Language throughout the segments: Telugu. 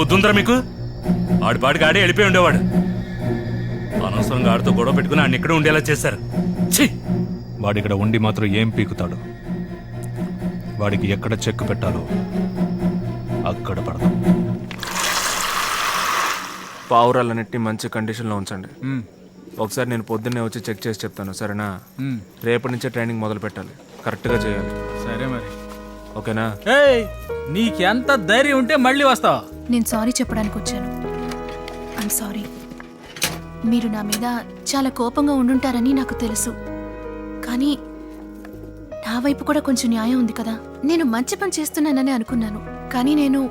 బుద్ధుందరా మీకు? ఆడిపాటికి ఆడే వెళ్ళిపోయి ఉండేవాడు. అనవసరంగా ఆడితో గొడవ పెట్టుకుని ఆయన ఇక్కడ ఉండేలా చేశారు. ఛీ! వాడిక్కడ ఉండి మాత్రం ఏం పీకుతాడు? వాడికి ఎక్కడ చెక్ పెట్టాలో అక్కడ పడదాం. పావురాలన్నిటిని మంచి కండిషన్లో ఉంచండి. ఒకసారి నేను పొద్దున్నే వచ్చి చెక్ చేసి చెప్తాను, సరేనా? రేపటి నుంచే ట్రైనింగ్ మొదలు పెట్టాలి, కరెక్ట్గా చేయాలి. సరే మరి, ఓకేనా? నీకెంత ధైర్యం ఉంటే మళ్ళీ వస్తావు. నేను సారీ చెప్పడానికి వచ్చాను. I'm sorry. మీరు నా మీద చాలా కోపంగా ఉండుంటారని నాకు తెలుసు, కానీ నా వైపు కూడా కొంచెం న్యాయం ఉంది కదా. నేను మంచి పని చేస్తున్నానని అనుకున్నాను, కానీ నేను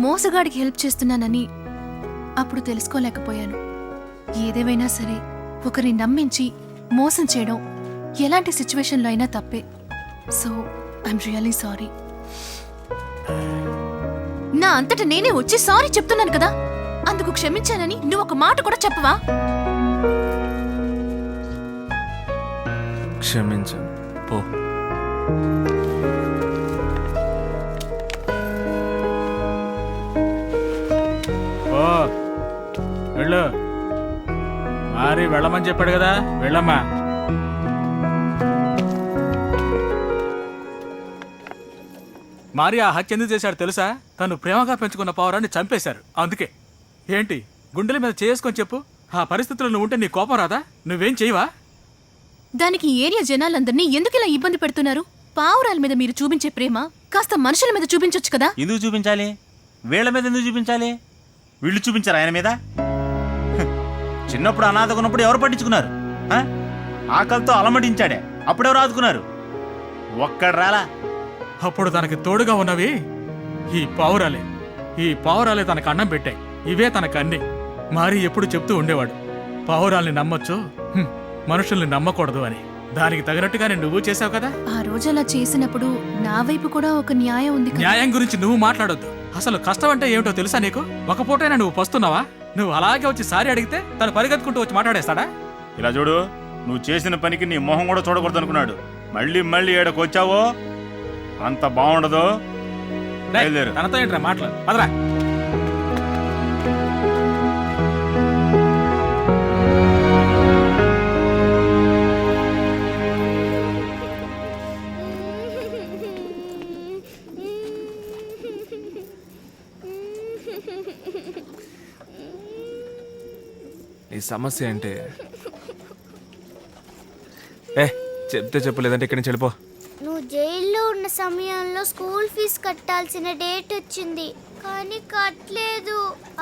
మోసగాడికి హెల్ప్ చేస్తున్నానని అప్పుడు తెలుసుకోలేకపోయాను. ఏదేమైనా సరే ఒకరిని నమ్మించి మోసం చేయడం ఎలాంటి సిచ్యువేషన్లో అయినా తప్పే. So I'm really sorry. నా అంతటా నేనే వచ్చి సారీ చెప్తున్నాను కదా, అందుకు క్షమించానని నువ్వు ఒక మాట కూడా చెప్పవా? క్షమించాను, పో. ఓ వెళ్ళు. మరి వెళ్ళమని చెప్పాడు కదా, వెళ్ళమ్మా. మరి ఆ హత్య ఎందుకు చేశాడు తెలుసా? తను ప్రేమగా పెంచుకున్న పావురాన్ని చంపేశారు. అందుకే. ఏంటి గుండెల మీద చేసుకొని చెప్పు. ఆ పరిస్థితుల్లో నువ్వు ఉంటే నీ కోపం రాదా? నువ్వేం చేయవా? దానికి ఏరియా జనాలందరినీ ఎందుకు ఇలా ఇబ్బంది పెడుతున్నారు? పావురాల మీద మీరు చూపించే ప్రేమ కాస్త మనుషుల మీద చూపించొచ్చు కదా. ఎందుకు చూపించాలి? వీళ్ళ మీద ఎందుకు చూపించాలి? వీళ్ళు చూపించారు ఆయన మీద. చిన్నప్పుడు అనాథకున్నప్పుడు ఎవరు పట్టించుకున్నారు? ఆకలితో అలమటించాడే, అప్పుడెవరు ఆదుకున్నారు? ఒక్కడు రాలా. అప్పుడు తనకి తోడుగా ఉన్నవి ఈ పావురాలే. ఈ పావురాలే తనకు అన్నం పెట్టాయి. ఇవే తనకు అన్ని. మరి ఎప్పుడు చెప్తూ ఉండేవాడు, పావురాల్ని నమ్మొచ్చు, మనుషుల్ని నమ్మకూడదు అని. దానికి తగినట్టుగానే నువ్వు చేసావు కదా. ఆ రోజు అలా చేసినప్పుడు నా వైపు కూడా ఒక న్యాయం ఉంది కదా. న్యాయం గురించి నువ్వు మాట్లాడొద్దు. అసలు కష్టం అంటే ఏమిటో తెలుసా నీకు? ఒక పూటైనా నువ్వు పస్తున్నావా? నువ్వు అలాగే వచ్చి సారీ అడిగితే తను పరిగెత్తుకుంటూ వచ్చి మాట్లాడేస్తాడా? ఇలా చూడు, నువ్వు చేసిన పనికి నీ మొహం కూడా చూడకూడదు అనుకున్నాడు. మళ్ళీ ఏడకు వచ్చావో అంత బాగుండదు. తనతో ఏంట్రా మాట్లాడు, పదరా. ఈ సమస్య అంటే చెప్తే చెప్పలేదంటే ఇక్కడి నుంచి వెళ్ళిపో. నువ్వు జైల్లో ఉన్న సమయంలో స్కూల్ ఫీజు కట్టాల్సిన డేట్ వచ్చింది, కానీ కట్టలేదు.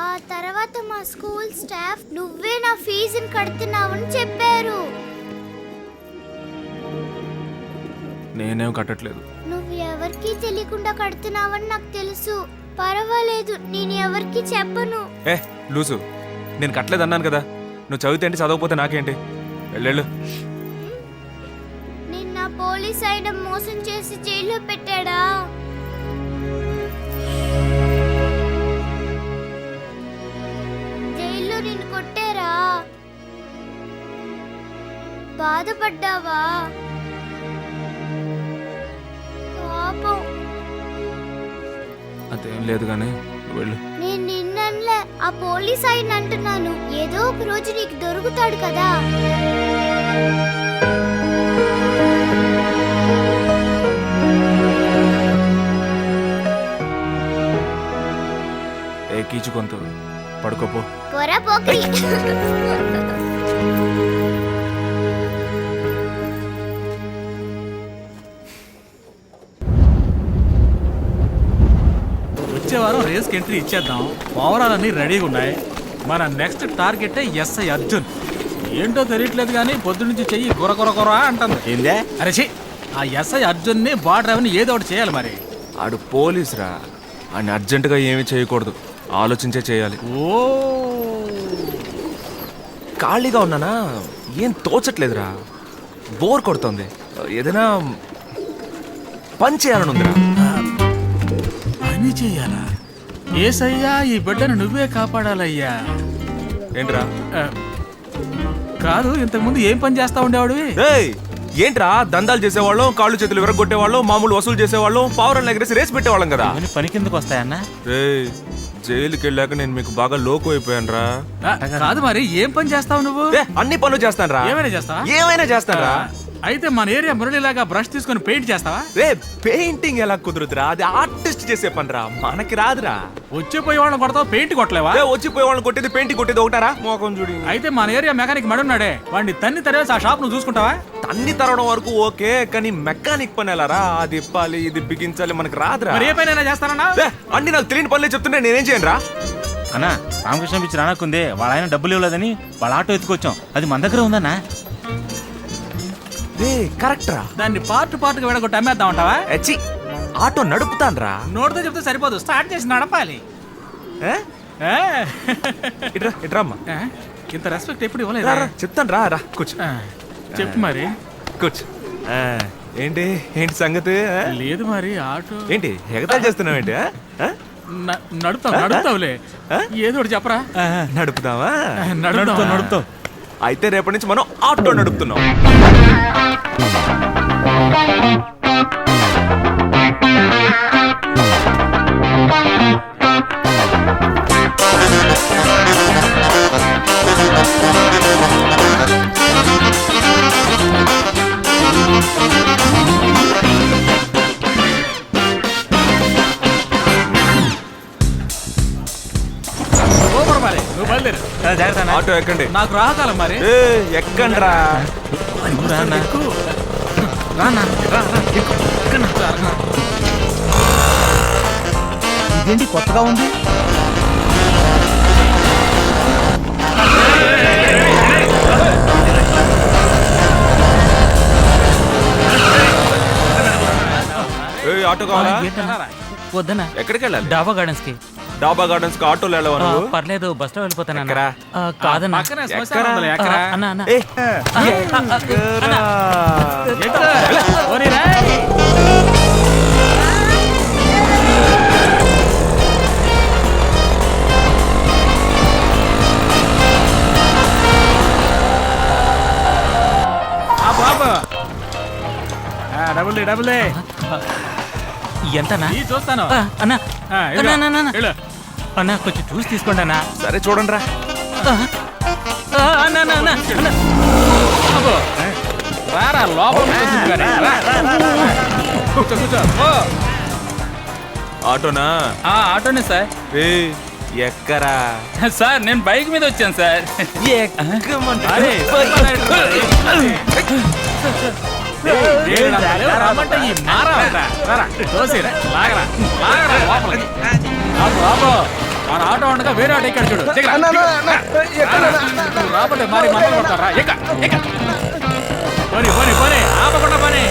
ఆ తర్వాత మా స్కూల్ స్టాఫ్ నువ్వే నా ఫీజుని కడుతున్నావని చెప్పారు. నేనేం కట్టట్లేదు. నువ్వు ఎవరికీ తెలియకుండా కడుతున్నావని నాకు తెలుసు. పర్వాలేదు, నేను ఎవరికి చెప్పను. లూసు, నేను కట్టలేదు అన్నాను కదా. నువ్వు చదివితే ఏంటి, చదవకపోతే నాకేంటి? వెళ్ళు. నిన్న పోలీస్ ఆయన మోసం చేసి జైల్లో పెట్టాడా? జైల్లో నిన్ను కొట్టారా? బాధపడ్డావా? పాపం. అదేం లేదు కానీ వెళ్ళు. నేను నిన్నలే ఆ పోలీస్ ఆయన అంటున్నాను. ఏదో ఒక రోజు నీకు దొరుకుతాడు కదా. కీచుకొంత పడుకోపో. పోరా పోకిరి. వచ్చే వారం రేస్కి ఎంట్రీ ఇచ్చేద్దాం. పావురాలన్నీ రెడీగా ఉన్నాయి. మన నెక్స్ట్ టార్గెట్ ఎస్ఐ అర్జున్. ఏంటో తెలియట్లేదు కానీ పొద్దు నుంచి చెయ్యి గుర అంటుంది. ఏందే? అరే ఛీ, ఆ ఎస్ఐ అర్జున్ని బార్డర్ని ఏదో ఒకటి చేయాలి. మరి ఆడు పోలీసురా, ఆయన అర్జెంటుగా ఏమీ చేయకూడదు, ఆలోచించే చేయాలి. ఓ ఖాళీగా ఉన్నానా, ఏం తోచట్లేదురా, బోర్ కొడుతుంది. ఏదైనా పని చేయాలని ఉందిరా. పని చేయాలా? ఏసయ్యా, ఈ బిడ్డను నువ్వే కాపాడాలయ్యా. ఏంట్రా? కాదు, ఇంతకుముందు ఏం పని చేస్తా ఉండేవాడివి? ఏంట్రా, దందాలు చేసేవాళ్ళం, కాళ్ళు చేతులు విరగొట్టేవాళ్ళం, మామూలు వసూలు చేసేవాళ్ళం, పావురాలను ఎగరేసి రేసి పెట్టేవాళ్ళం కదా. పని కిందకు వస్తాయన్నా? జైలుకి వెళ్ళాక నేను మీకు బాగా లోకు అయిపోయాను రా. కాదు మరి ఏం పని చేస్తావు నువ్వు? అన్ని పనులు చేస్తాను రా. ఏమైనా చేస్తావా? ఏమైనా చేస్తాను రా. అయితే మన ఏరియా మురళిలాగా బ్రష్ తీసుకొని పెయింట్ చేస్తావా? రే పెయింటింగ్ ఎలా కుదురుతురా? అది ఆర్టిస్ట్ చేసే పని రా, మనకి రాదురా. వచ్చిపోయే వాళ్ళని కొడతావు, పెయింట్ కొట్టలేవా? వచ్చిపోయే వాళ్ళని కొట్టేది పెయింటింగ్ కొట్టేది ఒకటారా? మోకం చూడి. అయితే మన ఏరియా మెకానిక్ మడున్నాడే, వాడిని తన్ని తరేసి ఆ షాప్ నువ్వు చూసుకుంటావా? అన్ని తరవడం వరకు ఓకే, కానీ మెకానిక్ పని ఎలా రా? అది ఇప్పాలి, ఇది బిగించాలి, మనకి రాదురా. మరి ఏ పైన చేస్తానన్నా? అన్ని నాకు తెలియని పనులే చెప్తుంటే నేనేం చేయను రా. అన్నా రామకృష్ణ పిచ్చి రానక్కుందే, వాళ్ళ ఆయన డబ్బులు ఇవ్వలేదని వాళ్ళ ఆటో ఎత్తుకొచ్చాం, అది మన దగ్గర ఉందన్నా. కరెక్ట్ రా. దాన్ని పార్ట్ పార్ట్ గా విడగొట్టి అమ్మేద్దాం అంటావా? ఎచ్చి ఆటో నడుపుతాను రా. నోటితో చెప్తే సరిపోదు, స్టార్ట్ చేసి నడపాలి. ఇట్రా ఇట్రా అమ్మా. ఇంత రెస్పెక్ట్ ఎప్పుడు ఇవ్వలేదు. చెప్తాను రా రా కూర్చో. చెప్పు మరి. కూర్చో. ఏంటి ఏంటి సంగతి? లేదు మరి ఆటో ఏంటి ఎగతాళి చేస్తున్నావు ఏంటి? నడుపుతావులే, ఏదో ఒకటి చెప్పరా. నడుపుదామా? నడుపుతావు. అయితే రేపటి నుంచి మనం ఆటో నడుపుతున్నాం. నువ్వు బయలుదేరు. ఆటో ఎక్కండి. నాకు రాకాలం మరి. ఎక్కండి రా. ఇదేంటి కొత్తగా ఉంది? ఆటో కావాలా? వద్దనా, ఎక్కడికి వెళ్ళాలి? డాబా గార్డెన్స్ కి. డాబా గార్డెన్స్ కి ఆటోలో వెళ్ళవా నువ్వు? పర్లేదు, బస్ లో వెళ్ళిపోతాను. ఎక్కరా? కాదన్నా, పక్కనే శ్మశానం ఉందిలే, ఎక్కరా? అన్నా అన్నా. ఓరి రాయ్. డబుల్ ఎంతనా? చూస్తాను. అన్నా వెళ్ళు. అన్నా, అన్నా, వెళ్ళు. అన్నా కొంచెం చూసి తీసుకోండి అన్నా. సరే చూడండి రా. అన్నా అన్నా అన్నా అన్నా. బాబు, రారా లోపల కూర్చుంది కానీ. రా. కూర్చో. ఓ. ఆటోనా? ఆటోనే సార్. ఎక్కరా? సార్ నేను బైక్ మీద వచ్చాను సార్. అరే, రమ్మంటే ఈ మారా ఉందా? రారా, తోసిరా, లాగరా లోపలికి. బాబు, మన ఆటో ఉండగా వేరే ఆటో ఇక్కడ చూడు. రాబట్టే మరి మంటలు కొడతారా? పోనీ ఆపకుండా పోనీ.